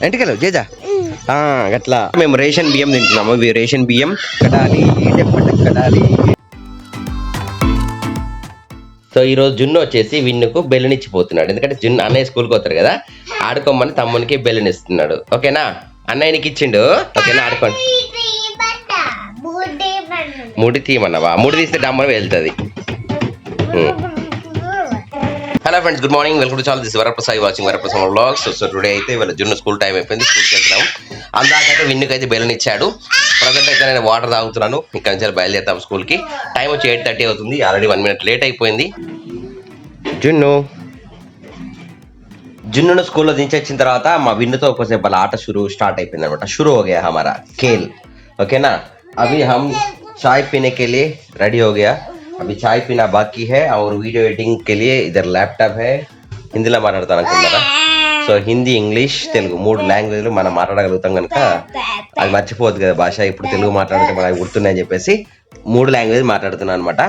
ఎంటికలు జేజా అట్లా మేము రేషన్ బియ్యం తింటున్నాము. ఇవి రేషన్ బియ్యం కడాలి కడాలి. సో ఈరోజు జున్ను వచ్చేసి విన్నుకు బెల్లునిచ్చిపోతున్నాడు. ఎందుకంటే జున్ను అన్నయ్య స్కూల్కి వస్తారు కదా, ఆడుకోమని తమ్మునికి బెల్లునిస్తున్నాడు. ఓకేనా, అన్నయ్యనికి ఇచ్చిండు. ఓకేనా, ఆడుకోండి. ముడి తీయమన్నావా? ముడి తీస్తే డమ్మని వెళ్తుంది. Hello friends, good morning, welcome to channel. This Varaprasad watching Varaprasad vlogs. So today అయితే ఇవాళ జున్ను స్కూల్ టైం అయిపోయింది, స్కూల్కి వెళ్తున్నాం. అందాకైతే విన్నుకైతే బెల్లునిచ్చాడు. ప్రజెంట్ అయితే నేను వాటర్ తాగుతున్నాను. ఇక్కడ నుంచి బయలుదేరుతాం స్కూల్కి. టైం వచ్చి 8:30 అవుతుంది. ఆల్రెడీ 1 minute లేట్ అయిపోయింది. జున్నును స్కూల్లో దించొచ్చిన తర్వాత మా విన్నుతో ఒకసేపు వాళ్ళ ఆట స్టార్ట్ అయిపోయింది అనమాట. शुरू हो गया हमारा खेल. ओके ना, अभी हम चाय पीने के लिए रेडी हो गया. अभी चाय पीना बाकी है और वीडियो एडिटिंग के लिए इधर लैपटॉप है. హిందీలో మాట్లాడతాను అనుకున్నారా? సో హిందీ, ఇంగ్లీష్, తెలుగు 3 లాంగ్వేజ్లు మనం మాట్లాడగలుగుతాం కనుక అది మర్చిపోవద్దు కదా భాష. ఇప్పుడు తెలుగు మాట్లాడితే మనకి గుర్తున్నాయని చెప్పేసి 3 లాంగ్వేజ్ మాట్లాడుతున్నాను అనమాట.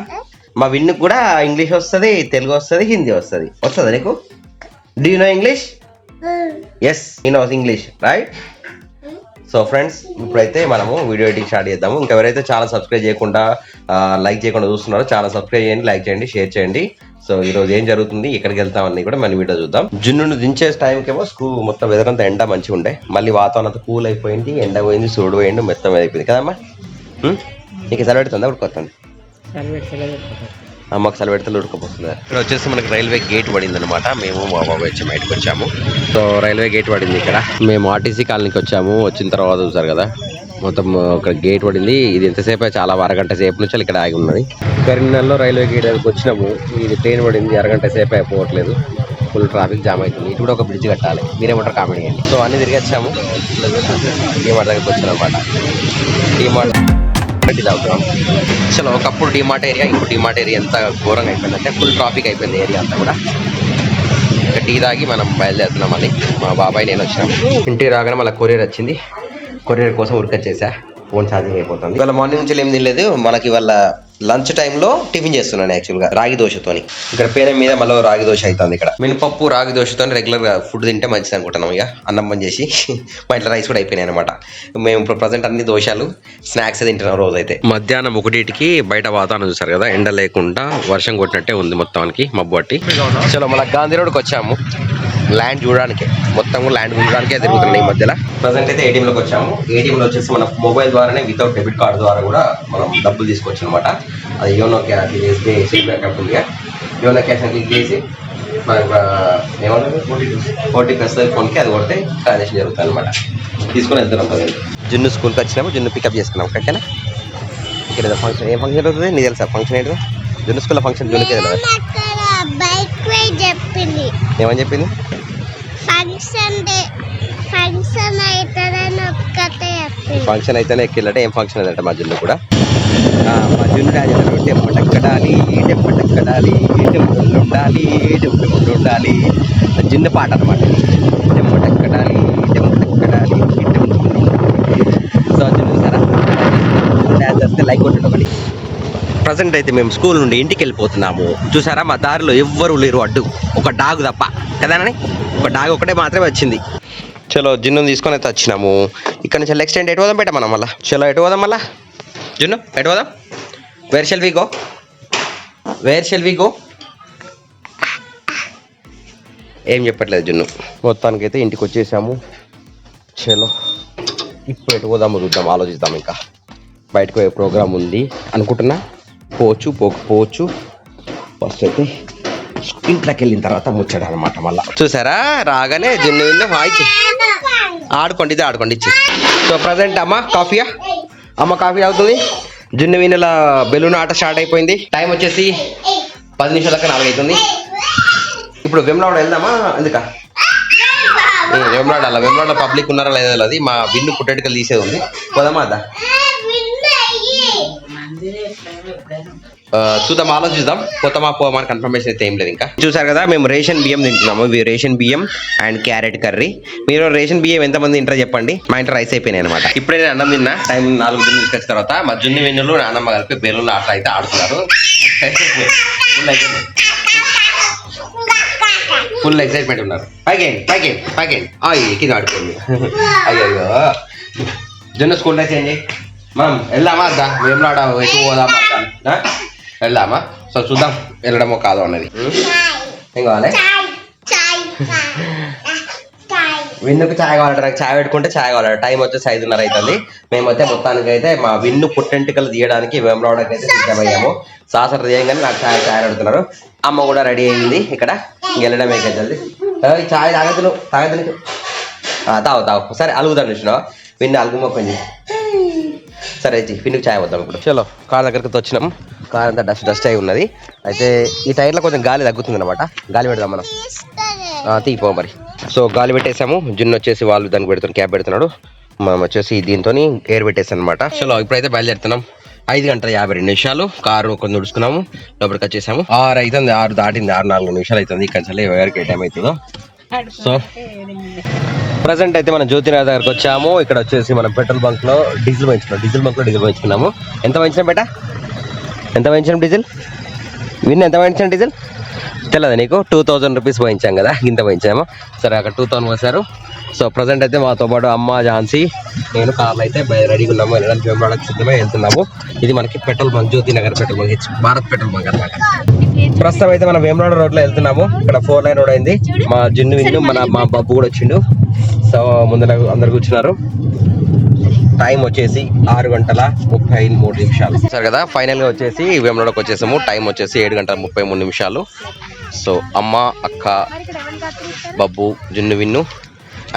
మా విన్నుకు కూడా ఇంగ్లీష్ వస్తుంది, తెలుగు వస్తుంది, హిందీ వస్తుంది. వస్తుందా నీకు? Do you know English? Yes, you know English, right? So friends, ఇప్పుడైతే మనము వీడియో ఎడిటింగ్ స్టార్ట్ చేద్దాము. ఇంకా ఎవరైతే ఛానల్ సబ్స్క్రైబ్ చేయకుండా లైక్ చేయకుండా చూస్తున్నారో ఛానల్ సబ్స్క్రైబ్ చేయండి, లైక్ చేయండి, షేర్ చేయండి. సో ఈరోజు ఏం జరుగుతుంది, ఎక్కడికి వెళ్తామని కూడా మన వీడియో చూద్దాం. జున్నును దించే టైంకేమో స్కూల్ మొత్తం వెదర్ అంతా ఎండ మంచిగా ఉండే, మళ్ళీ వాతావరణం అంతా కూల్ అయిపోయింది, ఎండ పోయింది, సూడు పోయింది, మొత్తం అయిపోయింది కదమ్మా. నీకు సెలవు పెడుతుందా? ఉడుకొస్తుంది అమ్మకు సెలవు పెడితే ఉడకపోతుంది. ఇక్కడ వచ్చేసి మనకి రైల్వే గేట్ పడింది అనమాట. మేము మా బాబు వచ్చి బయటకు వచ్చాము. సో రైల్వే గేట్ పడింది ఇక్కడ. మేము ఆర్టీసీ కాలనీకి వచ్చాము. వచ్చిన తర్వాత చూసారు కదా మొత్తం ఇక్కడ గేట్ పడింది. ఇది ఎంతసేపు? చాలా అరగంట సేపు నుంచి ఇక్కడ ఆగి ఉన్నది. కరీంనగర్లో రైల్వే గేట్ దగ్గరికి వచ్చినాము. ఇది ట్రైన్ పడింది, అరగంట సేపు అయిపోవట్లేదు, ఫుల్ ట్రాఫిక్ జామ్ అవుతుంది. ఇటు కూడా ఒక బ్రిడ్జ్ కట్టాలి, మీరేమంటారు కామెంట్ చేయండి. సో అన్ని తిరిగి వచ్చాము. డిమార్ట్ దగ్గరికి వచ్చాను అనమాట. డిమార్ట్ తాగుతున్నాం. అసలు ఒకప్పుడు డిమార్ట్ ఏరియా, ఇప్పుడు డిమార్ట్ ఏరియా ఎంత ఘోరంగా అయిపోయిందంటే ఫుల్ ట్రాఫిక్ అయిపోయింది ఏరియా అంతా కూడా. ఇంకా టీ తాగి మనం బయలుదేరుతున్నాం. అని మా బాబాయ్ నేను వచ్చినాం. ఇంటికి రాగానే మళ్ళీ కొరియర్ వచ్చింది. కొరియర్ కోసం ఉరికొచ్చేసా. ఫోన్ ఛార్జింగ్ అయిపోతుంది. ఇవాళ మార్నింగ్ నుంచి ఏం తినలేదు. మనకి ఇవాళ లంచ్ టైంలో టిఫిన్ చేస్తున్నాను యాక్చువల్గా రాగి దోశతోని. ఇక్కడ పేరు మీద మళ్ళీ రాగి దోశ అవుతుంది. ఇక్కడ మినపప్పు రాగి దోశతో రెగ్యులర్గా ఫుడ్ తింటే మంచిది అనుకుంటున్నాం. ఇక అన్నం బంద్ చేసి మా ఇంట్లో రైస్ కూడా అయిపోయినాయి అనమాట. మేము ఇప్పుడు ప్రజెంట్ అన్ని దోశలు స్నాక్స్ తింటున్నాం రోజు అయితే. మధ్యాహ్నం 1కి బయట వాతావరణం చూసారు కదా, ఎండ లేకుండా వర్షం కొట్టినట్టే ఉంది మొత్తానికి, మబ్బు పట్టి. చలో మన గాంధీ రోడ్కి వచ్చాము ల్యాండ్ చూడడానికి. మొత్తం ల్యాండ్ చూడడానికే తిరుగుతున్నాయి ఈ మధ్యలో. ప్రజెంట్ అయితే ఏటీఎంలోకి వచ్చాము. ఏటీఎంలో వచ్చేసి మన మొబైల్ ద్వారానే వితౌట్ డెబిట్ కార్డు ద్వారా కూడా మనం డబ్బులు తీసుకోవచ్చు అనమాట. అది యోనో క్యాష్ చేస్తే ఉందిగా, యోనో క్యాష్ క్లిక్ చేసి మనకు ఏమన్నా ఓటీపీ వస్తుంది ఫోన్కి, అది కొడితే ట్రాన్సాక్షన్ జరుగుతుంది అనమాట. తీసుకొని వెళ్తున్నాం ప్రజెంట్. జున్ను స్కూల్కి వచ్చినాము, జున్ను పికప్ చేసుకున్నాం. ఓకేనా, ఇక్కడ ఏదో ఫంక్షన్, ఏం ఫంక్షన్ అవుతుంది నీకు తెలుసా? ఫంక్షన్ ఏంటో జున్ను స్కూల్లో ఫంక్షన్. జున్నుకి ఏమని చెప్పింది? ఫంక్షన్ అయితేనే ఎక్కిళ్ళట. ఏం ఫంక్షన్ అదంట మా జున్ను కూడా. మా జున్ను టెంపటక్కడాలి, టెంపటక్కడాలి, టెంపుండాలి, టెంపుండాలి. జున్ను పాట అనమాట. టెంపటక్కడాలి, టెంపటక్కడాలి, సో జున్ను సరే డాన్స్ వస్తే లైక్ కొట్టడం ఒకటి. ప్రజెంట్ అయితే మేము స్కూల్ నుండి ఇంటికి వెళ్ళిపోతున్నాము. చూసారా మా దారిలో ఎవ్వరు లేరు అడ్డు, ఒక డాగ్ తప్ప కదానని. ఒక డాగ్ ఒకటే మాత్రమే వచ్చింది. చలో జున్ను తీసుకొని అయితే వచ్చినాము. ఇక్కడ నుంచి నెక్స్ట్ ఏంటి ఎటు పోదాం పెట్ట మనం మళ్ళీ? చలో ఎటు పోదాం మళ్ళా? జున్ను ఎటు పోదాం? Where shall we go? Where shall we go? ఏం చెప్పట్లేదు జున్ను. మొత్తానికైతే ఇంటికి వచ్చేసాము. చలో ఇప్పుడు ఎటు పోదాము చూద్దాం, ఆలోచిద్దాం. ఇంకా బయటకు పోయే ప్రోగ్రామ్ ఉంది అనుకుంటున్నా, పోవచ్చు పోకపోవచ్చు. ఫస్ట్ అయితే ఇంట్లోకి వెళ్ళిన తర్వాత ముచ్చట అనమాట. మళ్ళీ చూసారా రాగానే జున్ను విన్ను హాయికి ఆడుకోండి, ఇది ఆడుకోండి ఇచ్చి. సో ప్రజెంట్ అమ్మ కాఫీయా? అమ్మ కాఫీ అవుతుంది. జున్ను విన్నుల బెలూన్ ఆట స్టార్ట్ అయిపోయింది. టైం వచ్చేసి 10 నిమిషాలకి 4 అవుతుంది. ఇప్పుడు వెమ్లాడ వెళ్దామా? ఎందుక వెమ్లాడ పబ్లిక్ ఉన్నారా లేదా? అది మా విన్ను పుట్టెటికలు తీసేది ఉంది. పోదామా? అదా చూద్దాం, ఆలోచిద్దాం. పోతామా పోమా కన్ఫర్మేషన్ అయితే ఏం లేదు. ఇంకా చూసారు కదా మేము రేషన్ బియ్యం తింటున్నాము. ఇవి రేషన్ బియ్యం అండ్ క్యారెట్ కర్రీ. మీరు రేషన్ బియ్యం ఎంతమంది తింటారో చెప్పండి. మా ఇంట్లో రైస్ అయిపోయినాయి అనమాట. ఇప్పుడే నేను అన్నం తిన్నా. టైం 4 జున్ను తీసుకొచ్చిన తర్వాత మా జున్ను వెన్నులు నాన్నమ్మ కలిపి బెలూన్లు ఆటలు అయితే ఆడుతున్నారు. ఫుల్ ఎక్సైట్మెంట్ ఉన్నారు. పైకి కింద ఆడుకోండి. అయ్యో జున్ను స్కూల్ డ్రెస్ ఏంటి మనం వెళ్దామా అద్దా వేములాడ ఎటు పోదామా అద్దా వెళ్దామా? సో చూద్దాం వెళ్ళడమో కాదో అన్నది. ఏం కావాలి? విన్నుకు ఛాయ్ కావాలంటే నాకు ఛాయ్ పెట్టుకుంటే ఛాయ్ కావాలి. టైం వచ్చేసి 5:30 అవుతుంది. మేమైతే మొత్తానికి అయితే మా విన్ను పుట్టెంటికలు తీయడానికి వేములవాడకి అయితే సిద్ధమయ్యాము. సాసర తీయంగానే నాకు ఛాయ్ అడుగుతున్నారు. అమ్మ కూడా రెడీ అయింది. ఇక్కడ వెళ్ళడమే జల్ది. ఛాయ్ తాగదు తాగు సరే అలుగుతాను చూసిన విన్ను అలుగుమొక్కండి. సరే విన్నుకు ఛాయ్ వద్దాం ఇప్పుడు. చలో కార్ దగ్గరికి వచ్చినాం. కార్ అంతా డస్ట్ అయి ఉన్నది. అయితే ఈ టైర్లో కొంచెం గాలి తగ్గుతుంది అనమాట. గాలి పెడదాం మనం. తీపో మరి. సో గాలి పెట్టేసాము. జున్ను వచ్చేసి వాళ్ళు దానికి పెడుతున్నాడు, క్యాబ్ పెడుతున్నాడు. మనం వచ్చేసి దీంతో ఎయిర్ పెట్టేసాను అనమాట. చలో ఇప్పుడైతే బయలుదేరుతున్నాం. 5:52 కారు కొంచెం ఉడుచుకున్నాము. లోపలికి వచ్చేసాము. 6 అవుతుంది. 6 దాటింది. 6:04 అవుతుంది. ఇక్కడ ఎవరికి ఏ టైం అవుతుందో. సో ప్రజెంట్ అయితే మనం జ్యోతినగర్ దగ్గరకు వచ్చాము. ఇక్కడ వచ్చేసి మనం పెట్రోల్ బంక్ లో డీజిల్ వేయించుకున్నాము. ఎంత వేయించినాం బేటా? ఎంత వేయించాం డీజిల్? విన్ ఎంత వేయించాం డీజిల్ తెలియదా నీకు? 2000 రూపీస్ పోయించాం కదా, ఇంత పోయించాము. సరే అక్కడ 2000 పోసారు. సో ప్రజెంట్ అయితే మాతో పాటు అమ్మ, ఝాన్సీ, నేను కార్లో అయితే రెడీగా ఉన్నాము. వెళ్ళడానికి వేములవాడకి సిద్ధమై వెళ్తున్నాము. ఇది మనకి petrol bunk, Jyothinagar petrol bunk, Bharat petrol bunk అనమాట. ప్రస్తుతం అయితే మనం వేములవాడ రోడ్ లో వెళ్తున్నాము. ఇక్కడ 4 లైన్ రోడ్ అయింది. మా జున్ను విన్ను మా బబ్బు కూడా వచ్చిండు. సో ముందర అందరు కూర్చున్నారు. టైం వచ్చేసి 6:33 సరే కదా. ఫైనల్ గా వచ్చేసి వేములవాడకి వచ్చేసాము. టైం వచ్చేసి 7:33. సో అమ్మ, అక్క, బబ్బు, జున్ను విన్ను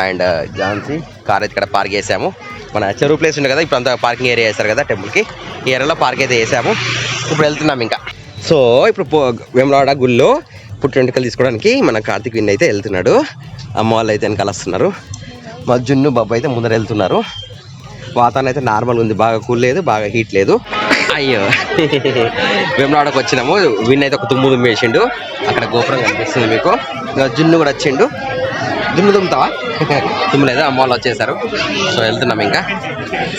అండ్ ఝాన్సీ కార్ అయితే ఇక్కడ పార్క్ చేసాము. మన చెరువు ప్లేస్ ఉంది కదా, ఇప్పుడు అంతా పార్కింగ్ ఏరియా వేస్తారు కదా టెంపుల్కి. ఈ ఏరియాలో పార్క్ అయితే వేసాము. ఇప్పుడు వెళ్తున్నాం ఇంకా. సో ఇప్పుడు వేములవాడ గుళ్ళో పుట్టెంటుకలు తీసుకోవడానికి మన కార్తీక్ విన్ అయితే వెళ్తున్నాడు. అమ్మ వాళ్ళు అయితే వెనకాల వస్తున్నారు. మా జున్ను, బబ్బు అయితే ముందర వెళ్తున్నారు. వాతావరణం అయితే నార్మల్గా ఉంది. బాగా కూల్ లేదు, బాగా హీట్ లేదు. అయ్యో వేములవాడకు వచ్చినాము. విన్ అయితే ఒక తుమ్ము వేసిండు. అక్కడ గోపురం కనిపిస్తుంది మీకు. జున్ను కూడా వచ్చిండు. జున్ను తుమ్ముతావా? తుమ్మలేదు. అమ్మ వాళ్ళు వచ్చేసారు. సో వెళ్తున్నాం ఇంకా.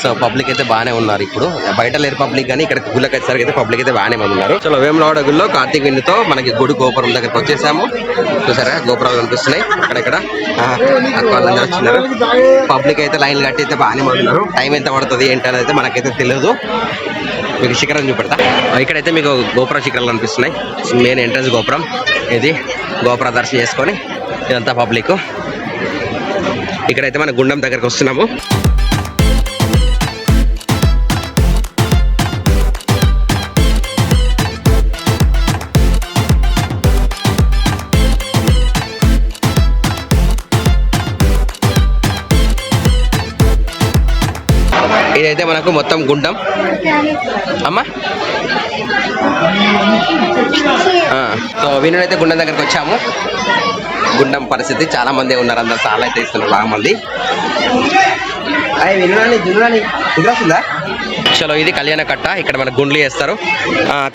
సో పబ్లిక్ అయితే బాగానే ఉన్నారు. ఇప్పుడు బయట లేరు పబ్లిక్, కానీ ఇక్కడ గుళ్ళకి వచ్చేసరికి అయితే పబ్లిక్ అయితే బాగానే మంది ఉన్నారు. చలో వేములవాడ గుళ్ళో కార్తీక్ విన్నుతో మనకి గుడి గోపురం దగ్గరికి వచ్చేసాము. చూసారా గోపురాలు కనిపిస్తున్నాయి అక్కడెక్కడ. అక్క వాళ్ళందరూ వచ్చినారు. పబ్లిక్ అయితే లైన్లు కట్టి అయితే బాగానే మంది ఉన్నారు. టైం ఎంత పడుతుంది ఏంటి అనేది అయితే మనకైతే తెలియదు. మీకు శిఖరం చూపెడతా. ఇక్కడైతే మీకు గోపుర శిఖరాలు కనిపిస్తున్నాయి. మెయిన్ ఎంట్రన్స్ గోపురం ఇది. గోపుర దర్శనం చేసుకొని ఇదంతా పబ్లిక్. ఇక్కడైతే మన గుండం దగ్గరకు వస్తున్నాము. ఇదైతే మనకు మొత్తం గుండం అమ్మా. సో వినుడైతే గుండం దగ్గరకు వచ్చాము. గుండం పరిస్థితి చాలా మంది ఉన్నారు. అందరు చాలా అయితే ఇస్తున్నారు బాగా మంది. చలో ఇది కళ్యాణ కట్ట. ఇక్కడ మన గుండ్లు చేస్తారు.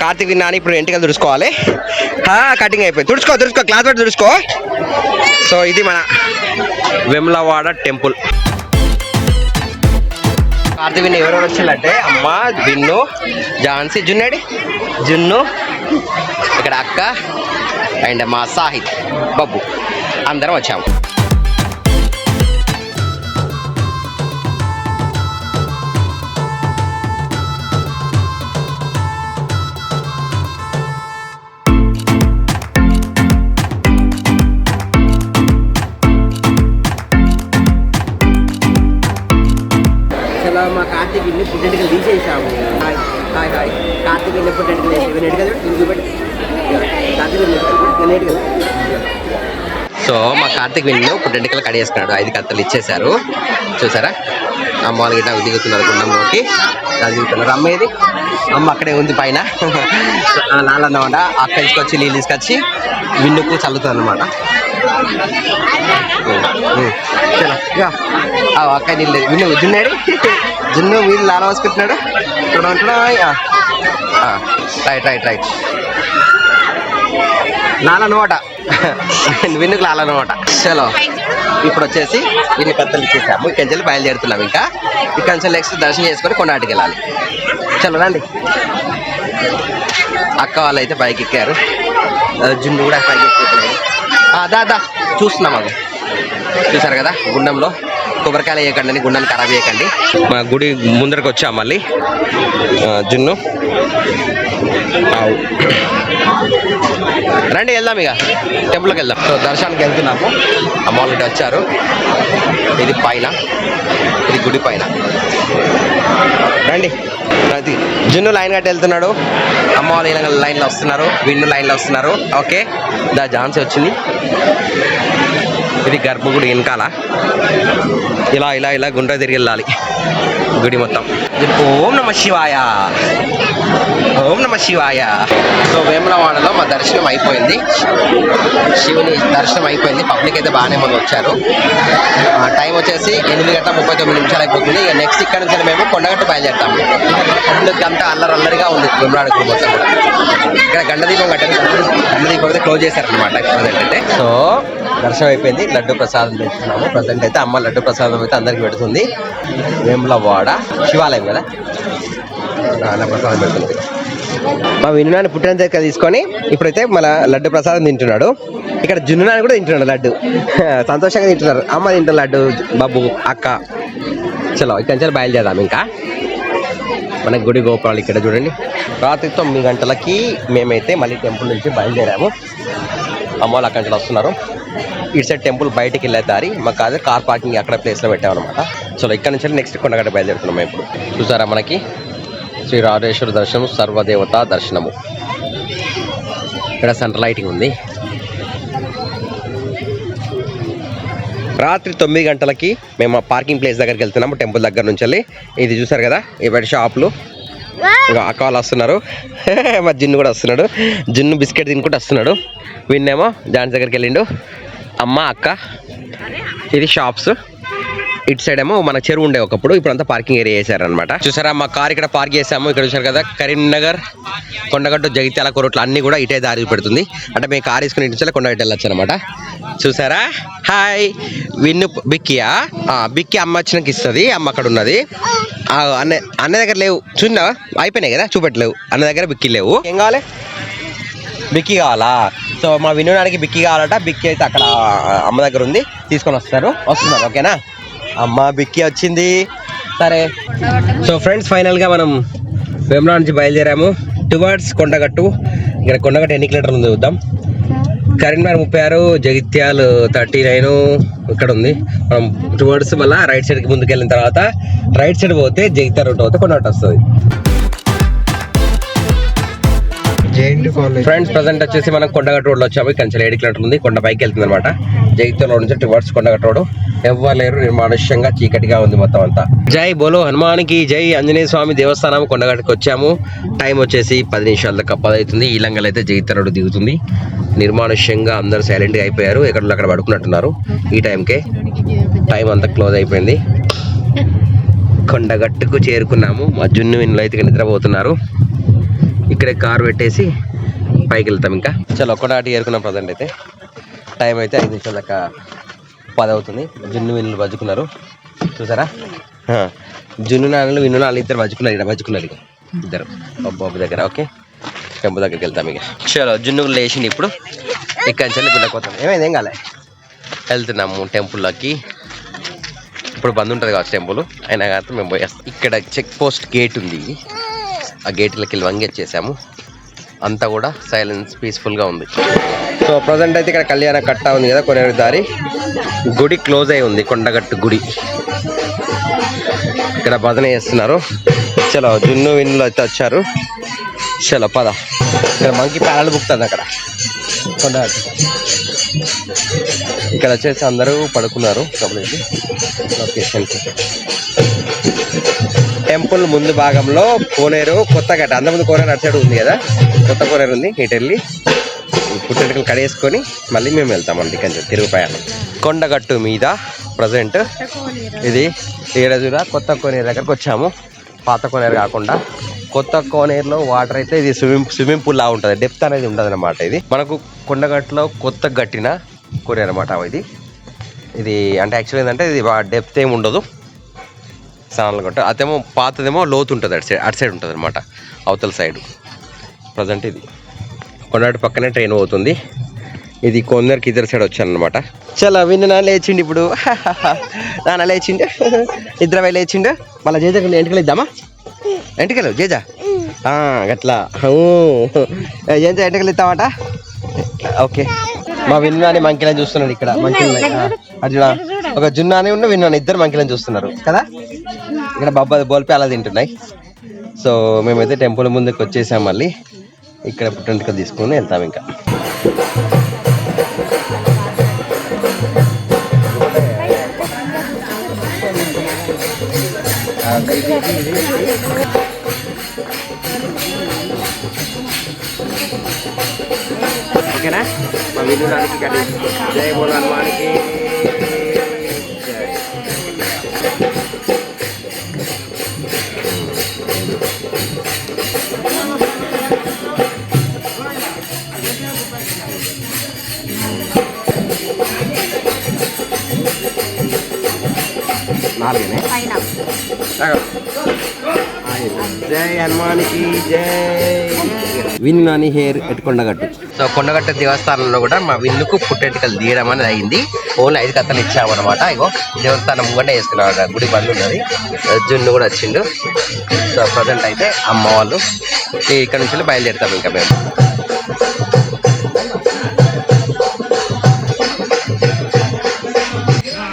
కార్తీక్ విన్నాని ఇప్పుడు ఇంటికి తుడుచుకోవాలి. కటింగ్ అయిపోయింది. తుడుచుకో క్లాత్ పెట్టి తుడుచుకో. సో ఇది మన వేములవాడ టెంపుల్. కార్తీక్ విన్ ఎవరెవరు వచ్చిందంటే అమ్మ, విన్ను, ఝాన్సీ, జున్ను, ఇక్కడ అక్క అండ్ మా సాహిత్, బబ్బు అందరం వచ్చాము. మా కార్తీక్ ఇల్లు పుట్టెంటికలు తీసేసాము. కార్తీక్ ఇల్లు పుట్టెంటికలు. సో మా కార్తీక్ విన్ను పుట్టెంటికలు కడిగేసుకున్నాడు. 5 కత్తలు ఇచ్చేసారు. చూసారా అమ్మ వాళ్ళు గిట్లా దిగుతున్నారు గుండంలోకి. దిగుతున్నారు. అమ్మ ఏది? అమ్మ అక్కడే ఉంది పైన. నాలన్నమాట అక్క తీసుకొచ్చి నీళ్ళు తీసుకొచ్చి విన్నుకు చల్లుతుంది అనమాట. అక్క నీళ్ళు విన్ను జున్నాడు. జున్ను వీళ్ళు లాల వేసుకుంటున్నాడు. ఇక్కడ ఉంటున్నా. రైట్ లాలనమాట. విన్నుకు లాలనమాట. చలో ఇప్పుడు వచ్చేసి ఇన్ని కత్తలు ఇచ్చేసాము. ఇక్కడి నుంచి బయలుదేరుతున్నాం. ఇంకా ఇక్కడ నుంచి నెక్స్ట్ దర్శనం చేసుకొని కొండాటికి వెళ్ళాలి. చలో రండి. అక్క వాళ్ళు అయితే బైక్ ఎక్కారు. జున్ను కూడా బైక్ ఎక్కిపోతున్నాడు. దా చూస్తున్నాం అది చూసారు కదా గుండంలో కొబ్బరికాయలు వేయకండి అని గుండాన్ని ఖరాబ్ చేయకండి. మా గుడి ముందరకు వచ్చాం మళ్ళీ జున్ను రండి వెళ్దాం ఇక టెంపుల్కి వెళ్దాం. సో దర్శనానికి వెళ్తున్నాము. అమ్మవాళ్ళు వచ్చారు. ఇది పైన, ఇది గుడి పైన. రండి. జున్ను లైన్ కట్టి వెళ్తున్నాడు. అమ్మ వాళ్ళు లైన్లో వస్తున్నారు. విన్ను లైన్లో వస్తున్నారు. ఓకే ఝాన్సీ వచ్చింది. ఇది గర్భగుడి వెనకాల ఇలా ఇలా ఇలా గుండ్ర తిరిగి వెళ్ళాలి గుడి మొత్తం. ఓం నమ శివాయ, ఓం నమ శివాయ. సో వేములవాడలో మా దర్శనం అయిపోయింది. శివుని దర్శనం అయిపోయింది. పబ్లిక్ అయితే బాగానే మంది వచ్చారు. టైం వచ్చేసి 8:39 అయిపోతుంది. ఇక నెక్స్ట్ ఇక్కడ నుంచి మేము కొండగట్టు బయలుదేరుతాము. పబ్లిక్ అంతా అల్లరిగా ఉంది వేములవాడ గుడి మొత్తం కూడా. ఇక్కడ గండదీపం కట్టారు. గండదీపం అయితే క్లోజ్ చేశారనమాట ప్రజెంట్ అయితే. సో దర్శనం అయిపోయింది. లడ్డు ప్రసాదం తెచ్చుకున్నాము. ప్రజెంట్ అయితే అమ్మ లడ్డు ప్రసాదం అయితే అందరికి పెడుతుంది. వేములవాడ శివాలయం కదా, ప్రసాదం పెడుతుంది. మా వినునాన్ని పుట్టిన దగ్గర తీసుకొని ఇప్పుడైతే మన లడ్డు ప్రసాదం తింటున్నాడు. ఇక్కడ జున్నునాన్ని కూడా తింటున్నాడు లడ్డు. సంతోషంగా తింటున్నారు. అమ్మ తింటారు లడ్డు, బాబు, అక్క. చలో ఇక్కడి నుంచి బయలుదేరాం. ఇంకా మన గుడి గోపురాలు ఇక్కడ చూడండి. రాత్రి 9 గంటలకి మేమైతే మళ్ళీ టెంపుల్ నుంచి బయలుదేరాము. అమ్మ వాళ్ళు అక్కడి నుంచి వస్తున్నారు. ఇటు సైడ్ టెంపుల్ బయటికి వెళ్ళే దారి మాకు కాదు, కార్ పార్కింగ్ అక్కడ ప్లేస్లో పెట్టామన్నమాట. చలో ఇక్కడ నుంచి నెక్స్ట్ కొండగట్ట బయలుదేరుతున్నాం. ఇప్పుడు చూసారా మనకి శ్రీ రాజేశ్వర దర్శనం, సర్వదేవత దర్శనము. ఇక్కడ సెంటర్ లైటింగ్ ఉంది. రాత్రి 9 గంటలకి మేము పార్కింగ్ ప్లేస్ దగ్గరికి వెళ్తున్నాము. టెంపుల్ దగ్గర నుంచి వెళ్ళి ఇది చూసారు కదా, ఈ బయట షాపులు. ఇంకా అక్క వాళ్ళు వస్తున్నారు. మా జిన్ను కూడా వస్తున్నాడు. జిన్ను బిస్కెట్ తినుకుంటూ వస్తున్నాడు. విన్నేమో ఝాన్సీ దగ్గరికి వెళ్ళిండు. అమ్మ, అక్క. ఇది షాప్స్. ఇటు సైడ్ ఏమో మన చెరువు ఉండే ఒకప్పుడు, ఇప్పుడు అంతా పార్కింగ్ ఏరియా వేసారనమాట. చూసారా మా కార్ ఇక్కడ పార్క్ చేసాము. ఇక్కడ చూసారు కదా కరీంనగర్, కొండగట్టు, జగిత్యాల, కొరట్లు అన్ని కూడా ఇటే దారి పెడుతుంది. అంటే మేము కార్ వేసుకుని ఇటు కొండగట్టు వెళ్ళొచ్చు అనమాట. చూసారా. హాయ్ విన్ను. బిక్కియా? బిక్కి అమ్మ వచ్చినాక ఇస్తుంది. అమ్మ అక్కడ ఉన్నది. అన్న దగ్గర లేవు. చూసినావా, అయిపోయినాయి కదా, చూపెట్టలేవు. అన్న దగ్గర బిక్కి లేవు. ఏం కావాలి? బిక్కి కావాలా? సో మా వినోదానికి బిక్కి కావాలట. బిక్కి అయితే అక్కడ అమ్మ దగ్గర ఉంది, తీసుకొని వస్తున్నారు. ఓకేనా. అమ్మ బిక్కి వచ్చింది. సరే. సో ఫ్రెండ్స్ ఫైనల్గా మనం వేములవాడ నుంచి బయలుదేరాము టువర్డ్స్ కొండగట్టు. ఇక్కడ కొండగట్టు ఎన్ని కిలోమీటర్లు ఉంది చూద్దాం. కరీంనగర్ 36, జగిత్యాల 39 ఇక్కడ ఉంది. మనం టువర్డ్స్ మళ్ళీ రైట్ సైడ్కి ముందుకు వెళ్ళిన తర్వాత రైట్ సైడ్ పోతే జగిత్యాల రూట్ పోతే కొండగట్టు వస్తుంది. ఫ్రెండ్స్ ప్రజెంట్ వచ్చేసి మనం కొండగట్టు రోడ్లో వచ్చాము. ఇక్కడ 7 కిలోమీటర్లు ఉంది. కొండ పైకి వెళ్తుంది అనమాట. జగిత్యాల రోడ్ నుంచి టువర్డ్స్ కొండగట్టు రోడ్. ఎవ్వరు లేరు, నిర్మానుష్యంగా చీకటిగా ఉంది మొత్తం అంతా. జై బోలో హనుమానికి జై. ఆంజనేయ స్వామి దేవస్థానం కొండగట్టుకు వచ్చాము. టైం వచ్చేసి 10 నిమిషాల దాకా 10 అవుతుంది. ఈ లంగలు అయితే జగిత్యాల రోడ్ దిగుతుంది. నిర్మానుష్యంగా అందరూ సైలెంట్గా అయిపోయారు. ఎక్కడో అక్కడ పడుకున్నట్టున్నారు. ఈ టైంకే టైం అంతా క్లోజ్ అయిపోయింది. కొండగట్టుకు చేరుకున్నాము. మా జున్ను విన్నులు అయితే నిద్రపోతున్నారు. ఇక్కడే కారు పెట్టేసి పైకి వెళ్తాం. ఇంకా చాలా ఒక్కడాటి చేరుకున్నాం. ప్రజెంట్ అయితే టైం అయితే 5 నిమిషాల దాకా 10 అవుతుంది. జున్ను విన్నులు బజ్జుకున్నారు. చూసారా, జున్ను నాన్నలు విన్ను నాన్నలు ఇద్దరు బజ్జుకున్నారు. ఇక్కడ బజ్జుకున్నారు ఇక ఇద్దరు బాబు దగ్గర. ఓకే టెంపుల్ దగ్గరికి వెళ్తాం. ఇక చలో జున్ను లేచింది. ఇప్పుడు ఇక్కడి నుంచి గుళ్ళకోతాం. ఏమైంది, ఏం కాలే. వెళ్తున్నాము టెంపుల్లోకి. ఇప్పుడు బంద్ ఉంటుంది కావచ్చు టెంపుల్, అయినా కాబట్టి మేము పోయేస్తాం. ఇక్కడ చెక్ పోస్ట్ గేట్ ఉంది. ఆ గేట్లకి వెళ్ళి వంగేచ్చేసాము. అంతా కూడా సైలెన్స్, పీస్ఫుల్గా ఉంది. సో ప్రజెంట్ అయితే ఇక్కడ కళ్యాణ కట్ట ఉంది కదా, కొనే దారి. గుడి క్లోజ్ అయి ఉంది, కొండగట్టు గుడి. ఇక్కడ భజన చేస్తున్నారు. చలో జున్ను విన్నులు అయితే వచ్చారు. చలో పద. ఇక్కడ మంకి ప్యానల్ బుక్తుంది అక్కడ కొండగట్టు. ఇక్కడ వచ్చేసి అందరూ పడుకున్నారు కంప్లీట్ లొకేషన్కి. టెంపుల్ ముందు భాగంలో కోనేరు, కొత్తగట్ట. అంతకుముందు కోనేరు అటు సైడ్ ఉంది కదా, కొత్త కోనేరు ఉంది. ఇటు వెళ్ళి పుట్టెంటుకలు కడేసుకొని మళ్ళీ మేము వెళ్తామండి కొంచెం తిరుగు ప్రయాణం. కొండగట్టు మీద ప్రజెంట్ ఇది ఏడజురా కొత్త కోనేరు దగ్గరకు వచ్చాము. పాత కోనేరు కాకుండా కొత్త కోనేరులో వాటర్ అయితే ఇది స్విమ్మింగ్ పూల్ లా ఉంటుంది. డెప్త్ అనేది ఉంటుంది అనమాట. ఇది మనకు కొండగట్టులో కొత్త గట్టిన కోనేరు అనమాట. ఇది అంటే యాక్చువల్ ఏంటంటే ఇది డెప్త్ ఏమి ఉండదు, స్నానాలు కొట్ట. అదేమో పాతదేమో లోతు ఉంటుంది, అటు సైడ్ ఉంటుంది అనమాట, అవతల సైడ్. ప్రజెంట్ ఇది కొండగట్టు పక్కనే ట్రైన్ పోతుంది. ఇది కొందరికి ఇద్దరు సైడ్ వచ్చాను అనమాట. చలో విన్ను నాన్న లేచిండు ఇప్పుడు. నాన్న లేచిండు, ఇద్దరు లేచిండు. మళ్ళీ జేజ ఎంటికలు ఇద్దామా? ఎంటికలు జేజా అట్లా జేజ ఎంటికలు ఇస్తామట. ఓకే, మా విన్నాని మంకిలని చూస్తున్నాడు ఇక్కడ. మంకిలని అట్లా ఒక జున్నాని ఉన్న విన్నాని ఇద్దరు మంకిలని చూస్తున్నారు కదా. ఇక్కడ బొబ్బలు బోల్పి అలా తింటున్నాయి. సో మేమైతే టెంపుల్ ముందుకు వచ్చేసాం. మళ్ళీ ఇక్కడ పుట్టెంటుకలు తీసుకుని వెళ్తాం. ఇంకా ఓకేనా, మా విను నానికి కానీ జై బోలో హనుమానికి. జై హనుమానికి జై. Vinnu Nani here at Kondagattu. So Kondagattu దేవస్థానంలో కూడా మా విన్నుకు పుట్టెంటుకలు తీయడం అనేది అయింది. ఓన్లీ 5 కత్తలు ఇచ్చామన్నమాట. ఇగో దేవస్థానం కూడా వేసుకున్నాం. గుడి బంద్ ఉన్నది. జున్ను కూడా వచ్చిండు. సో ప్రజెంట్ అయితే అమ్మ వాళ్ళు ఇక్కడ నుంచి బయలుదేరుతాం. ఇంకా మేము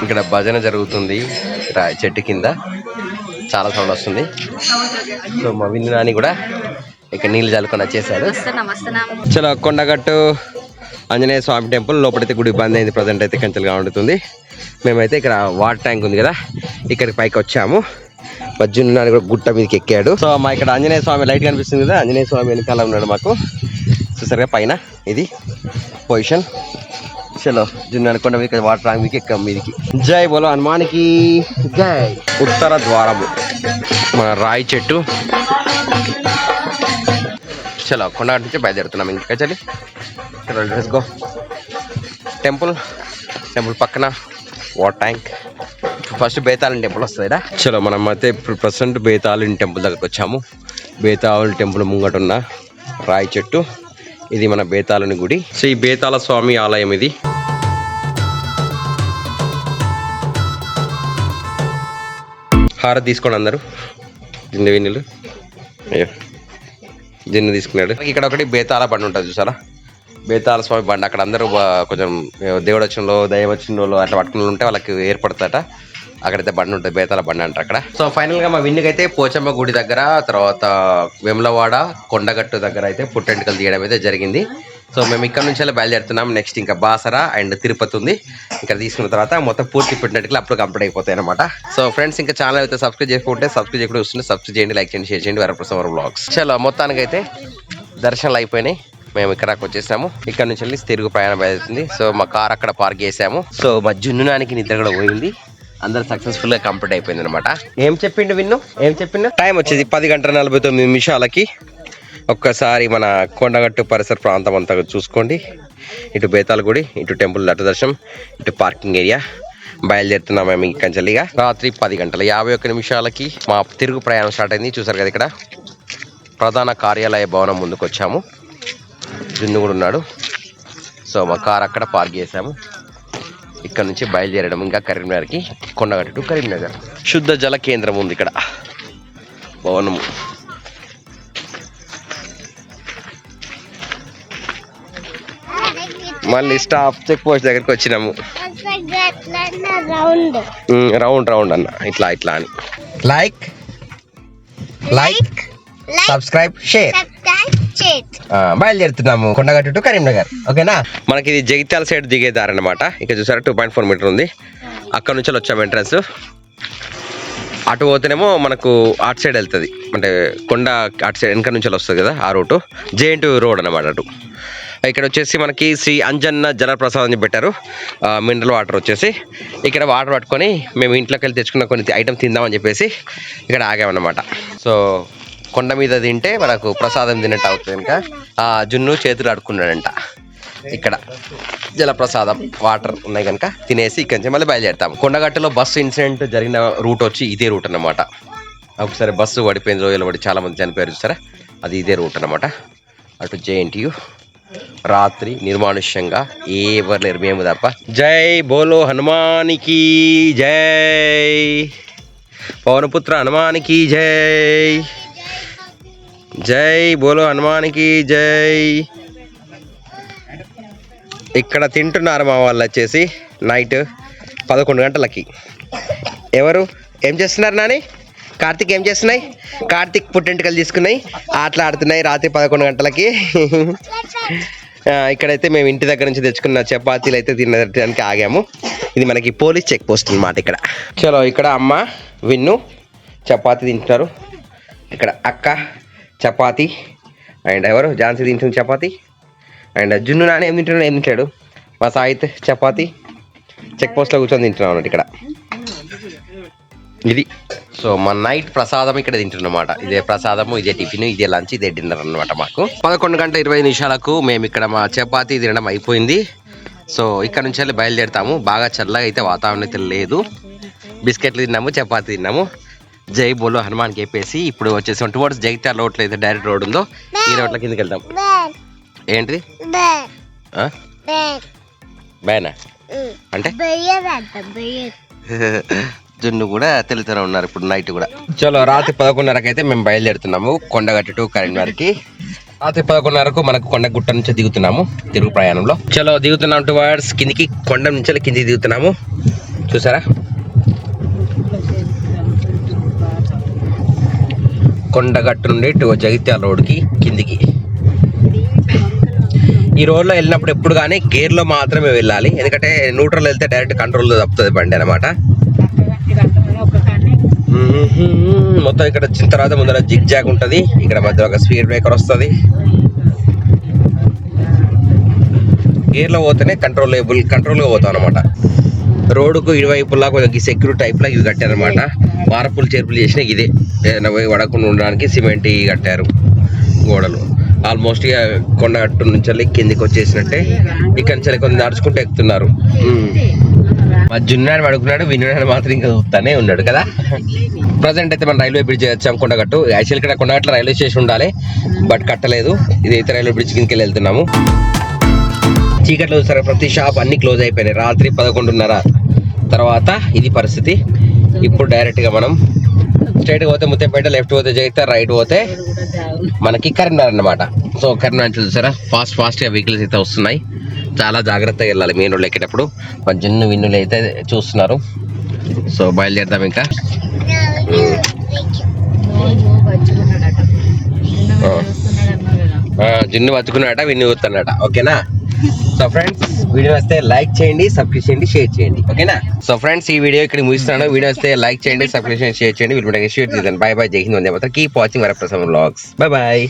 ఇక్కడ భజన జరుగుతుంది చెట్టు కింద. చాలా సౌండ్ వస్తుంది. సో మా విన్ను నాని కూడా ఇక్కడ నీళ్ళు చల్లుకొని వచ్చేసాడు. చలో కొండగట్టు ఆంజనేయ స్వామి టెంపుల్ లోపలైతే గుడి బంద్ అయింది. ప్రజెంట్ అయితే కంచెలుగా ఉండుతుంది. మేమైతే ఇక్కడ వాటర్ ట్యాంక్ ఉంది కదా, ఇక్కడికి పైకి వచ్చాము. మధ్యన నాని కూడా గుట్ట మీదకి ఎక్కాడు. సో మా ఇక్కడ ఆంజనేయ స్వామి లైట్ కనిపిస్తుంది కదా, ఆంజనేయ స్వామి వెనకాల ఉన్నాడు మాకు. చూసారుగా పైన ఇది పొజిషన్. చలో జున్నాని కొండ మీద వాటర్ ట్యాంక్ మీదకి ఎక్కాం. మీదికి జై బోలో హనుమానికి జై. ఉత్తర ద్వారము మన రాయి చెట్టు. చలో కొండగట్టు నుంచి బయలుదేరుతున్నాం. ఇంకా చలి లెట్స్ గో. టెంపుల్ పక్కన వాటర్ ట్యాంక్. ఫస్ట్ బేతాళిని టెంపుల్ వస్తుంది. చలో మనం అయితే ఇప్పుడు ప్రజెంట్ బేతాళిని టెంపుల్ దగ్గరకు వచ్చాము. బేతాళి టెంపుల్ ముంగట ఉన్న రాయి చెట్టు ఇది మన బేతాళుని గుడి. సో ఈ బేతాళ స్వామి ఆలయం ఇది. హారతి తీసుకోండి అందరూ. విన్నులు జిన్ను తీసుకున్నాడు. ఇక్కడ ఒకటి బేతాళ బండి ఉంటుంది చూసారా, బేతాళ స్వామి బండి. అక్కడ అందరూ కొంచెం దేవుడు వచ్చినలో దయ్యం వచ్చినలో అట్లా పట్టుకుని ఉంటే వాళ్ళకి ఏర్పడుతుందట. అక్కడైతే బండి ఉంటుంది, బేతాళ బండి అంటారు అక్కడ. సో ఫైనల్ గా మా విన్నుకి అయితే పోచమ్మ గుడి దగ్గర, తర్వాత వేములవాడ కొండగట్టు దగ్గర అయితే పుట్టెంటుకలు తీయడం అయితే జరిగింది. సో మేము ఇక్కడ నుంచి బయలుదేరుతున్నాం. నెక్స్ట్ ఇంకా బాసర అండ్ తిరుపతి ఉంది. ఇక్కడ తీసుకున్న తర్వాత మొత్తం పూర్తి పుట్టెంటుకలు అప్పుడు కంప్లీట్ అయిపోతాయి అనమాట. సో ఫ్రెండ్స్, ఇంకా ఛానల్ అయితే సబ్స్క్రైబ్ చేసుకుంటే సబ్స్క్రైబ్ చేయకుండా వస్తుంది. సబ్స్క్రైబ్ చేయండి, లైక్ చేయండి, షేర్ చేయండి. వరప్రసాద్ వ్లాగ్స్. చలో మొత్తానికి అయితే దర్శనాలు అయిపోయినాయి. మేము ఇక్కడికి వచ్చేసాము. ఇక్కడ నుంచి వెళ్ళి తిరుగు ప్రయాణం అవుతుంది. సో మా కార్ అక్కడ పార్క్ చేసాము. సో మా జున్నునానికి నిద్ర కూడా పోయింది. అందరు సక్సెస్ఫుల్ గా కంప్లీట్ అయిపోయింది అనమాట. ఏం చెప్పిండు విన్ను, ఏం చెప్పిండు? టైం వచ్చేది 10:49 ఒక్కసారి మన కొండగట్టు పరిసర ప్రాంతం అంతా చూసుకోండి. ఇటు బేతాళ గుడి, ఇటు టెంపుల్ అటు దర్శనం, ఇటు పార్కింగ్ ఏరియా. బయలుదేరుతున్నాం మేము కంచెలిగా. రాత్రి 10:51 మా తిరుగు ప్రయాణం స్టార్ట్ అయింది. చూసారు కదా, ఇక్కడ ప్రధాన కార్యాలయ భవనం ముందుకు వచ్చాము. జున్ను కూడా ఉన్నాడు. సో మా కార్ అక్కడ పార్క్ చేసాము. ఇక్కడ నుంచి బయలుదేరడం ఇంకా కరీంనగర్కి. కొండగట్టు టు కరీంనగర్. శుద్ధ జల కేంద్రం ఉంది ఇక్కడ భవనము. మళ్ళీ స్టాప్ చెక్ పోస్ట్ దగ్గరికి వచ్చినాము. రౌండ్ అన్న ఇట్లా అని. Like subscribe share. బయలుదేరుతున్నాము కొండగట్టు టు కరీంనగర్. ఓకేనా, మనకి ఇది జగిత్యాల సైడ్ దిగే దారి అనమాట. ఇక్కడ చూసారా 2.4 మీటర్ ఉంది. అక్కడ నుంచి వచ్చాము ఎంట్రన్స్. అటు పోతేనేమో మనకు అటు సైడ్ వెళ్తుంది, అంటే కొండ అటు సైడ్ వెనక నుంచి వస్తుంది కదా ఆ రూటు. జేఎన్టీ రోడ్ అనమాట అటు. ఇక్కడ వచ్చేసి మనకి శ్రీ అంజన్న జలప్రసాదం పెట్టారు, మినరల్ వాటర్ వచ్చేసి. ఇక్కడ వాటర్ పట్టుకొని మేము ఇంట్లోకి వెళ్ళి తెచ్చుకున్న కొన్ని ఐటమ్ తిందామని చెప్పేసి ఇక్కడ ఆగామన్నమాట. సో కొండ మీద తింటే మనకు ప్రసాదం తిన్నట్టు అవుతుంది. ఇంకా జున్ను చేతులు అడుక్కున్నాడంట. ఇక్కడ జలప్రసాదం వాటర్ ఉన్నాయి కనుక తినేసి ఇక్కడి నుంచి మళ్ళీ బయలుదేరుతాం. కొండగట్టులో బస్సు ఇన్సిడెంట్ జరిగిన రూట్ వచ్చి ఇదే రూట్ అన్నమాట. ఒకసారి బస్సు పడిపోయింది, రోజులు పడి చాలా మంది చనిపోయారు చూసారా, అది ఇదే రూట్ అనమాట. అటు జేఎన్టీయు రాత్రి నిర్మానుష్యంగా ఎవరు లేరు, మేము తప్ప. జై బోలో హనుమానికి జై, పవనపుత్ర హనుమానికి జై, జై బోలో హనుమానికి జై. ఇక్కడ తింటున్నారు మా వాళ్ళు వచ్చేసి నైట్ 11 గంటలకి. ఎవరు ఏం చేస్తున్నారు నాని? కార్తీక్ ఏం చేస్తున్నాయి? కార్తీక్ పుట్టెంటుకలు తీసుకున్నాయి, ఆటలు ఆడుతున్నాయి రాత్రి 11 గంటలకి. ఇక్కడైతే మేము ఇంటి దగ్గర నుంచి తెచ్చుకున్న చపాతీలు అయితే తినడానికి ఆగాము. ఇది మనకి పోలీస్ చెక్ పోస్ట్ అన్నమాట ఇక్కడ. చలో ఇక్కడ అమ్మ విన్ను చపాతీ తింటున్నారు, ఇక్కడ అక్క చపాతీ, అండ్ ఎవరు ఝాన్సీ తింటుంది చపాతీ, అండ్ జున్ను నాని ఏం తింటాడు మా సాయిత్ చపాతీ. చెక్ పోస్ట్లో కూర్చొని తింటున్నాం అన్నట్టు ఇక్కడ. ఇది సో మా నైట్ ప్రసాదం ఇక్కడ తింటున్నమాట. ఇదే ప్రసాదము, ఇదే టిఫిన్, ఇదే లంచ్, ఇదే డిన్నర్ అన్నమాట మాకు. 11:25 మేము ఇక్కడ మా చపాతీ తినడం అయిపోయింది. సో ఇక్కడ నుంచి వెళ్ళి బయలుదేరుతాము. బాగా చల్లగా అయితే వాతావరణం అయితే లేదు. బిస్కెట్లు తిన్నాము, చపాతీ తిన్నాము. జై బోలో హనుమాన్కి చెప్పేసి ఇప్పుడు వచ్చేసి టువర్డ్స్ జగిత్యాల రోడ్లో అయితే డైరెక్ట్ రోడ్ ఉందో ఈ రోడ్ల కిందకి వెళ్తాం. ఏంటిది బ్యానా అంటే జున్ను కూడా తెలుతూనే ఉన్నారు ఇప్పుడు నైట్ కూడా. చలో రాత్రి 11:30కి అయితే మేము బయలుదేరుతున్నాము కొండగట్టు టు కరీంనగర్కి. రాత్రి 11:30కు మనకు కొండగుట్ట నుంచి దిగుతున్నాము తిరుగు ప్రయాణంలో. చలో దిగుతున్నాం టువర్డ్స్ కిందికి, కొండ నుంచి కిందికి దిగుతున్నాము. చూసారా కొండగట్టు నుండి జగిత్యాల రోడ్కి కిందికి. ఈ రోడ్లో వెళ్ళినప్పుడు ఎప్పుడు కానీ గేర్లో మాత్రమే వెళ్ళాలి, ఎందుకంటే న్యూట్రల్ వెళ్తే డైరెక్ట్ కంట్రోల్లో తప్పుతుంది బండి అనమాట. మొత్తం ఇక్కడ వచ్చిన తర్వాత ముందర జిగ్ జాగ్ ఉంటుంది, ఇక్కడ మధ్య ఒక స్పీడ్ బ్రేకర్ వస్తుంది. గేర్లో పోతేనే కంట్రోల్గా పోతాం అనమాట. రోడ్డుకు ఇరువైపులా కొంచెం సెక్యూరిటీ టైప్లా ఇవి కట్టారనమాట. మార్పులు చేర్పులు చేసిన ఇదే వడకుండా ఉండడానికి సిమెంట్ కట్టారు గోడలు. ఆల్మోస్ట్ ఇక కొండగట్టు నుంచి కిందికి వచ్చేసినట్టే. ఇక్కడ నుంచి కొంచెం నడుచుకుంటూ ఎక్కుతున్నారు. మా జున్నాడు పడుకున్నాడు, విన్నాడు మాత్రం ఇంకా చూస్తానే ఉన్నాడు కదా. ప్రజెంట్ అయితే మనం రైల్వే బ్రిడ్జ్ వచ్చాం కొండగట్టు. యాక్చువల్ ఇక్కడ కొండగట్టులో రైల్వే స్టేషన్ ఉండాలి, బట్ కట్టలేదు. ఇదైతే రైల్వే బ్రిడ్జ్ కిందకి వెళ్తున్నాము. చీకట్లో చూసారా ప్రతి షాప్ అన్ని క్లోజ్ అయిపోయినాయి. రాత్రి 11:30 తర్వాత ఇది పరిస్థితి. ఇప్పుడు డైరెక్ట్గా మనం స్ట్రైట్గా పోతే ముత్తంపేట, లెఫ్ట్ పోతే జగిత్యాల, రైట్ పోతే మనకి కరీంనగర్ అన్నమాట. సో కరీంనగర్ చూసారా ఫాస్ట్గా వెహికల్స్ అయితే వస్తున్నాయి. చాలా జాగ్రత్తగా వెళ్ళాలి మెయిన్ రోడ్లు ఎక్కేటప్పుడు. మన జున్ను విన్నులు అయితే చూస్తున్నారు. సో బయలుదేరదాం ఇంకా. జున్ను బతుకున్నాడట, విన్ను చూస్తున్నాడట. ఓకేనా? సో ఫ్రెండ్స్ వీడియో వస్తే లైక్ చేయండి, సబ్స్క్రైబ్ చేయండి, షేర్ చేయండి. ఓకేనా? సో ఫ్రెండ్స్ ఈ వీడియో ఇక్కడ ముగిస్తున్నాను. వీడియో వస్తే లైక్ చేయండి, సబ్స్క్రైబ్ చేయండి, షేర్ చేయండి. వీళ్ళు షేర్ చేద్దాం. బై బై, జై హింద్, వందే మాతరం. Keep watching Varaprasad vlogs. Bye bye.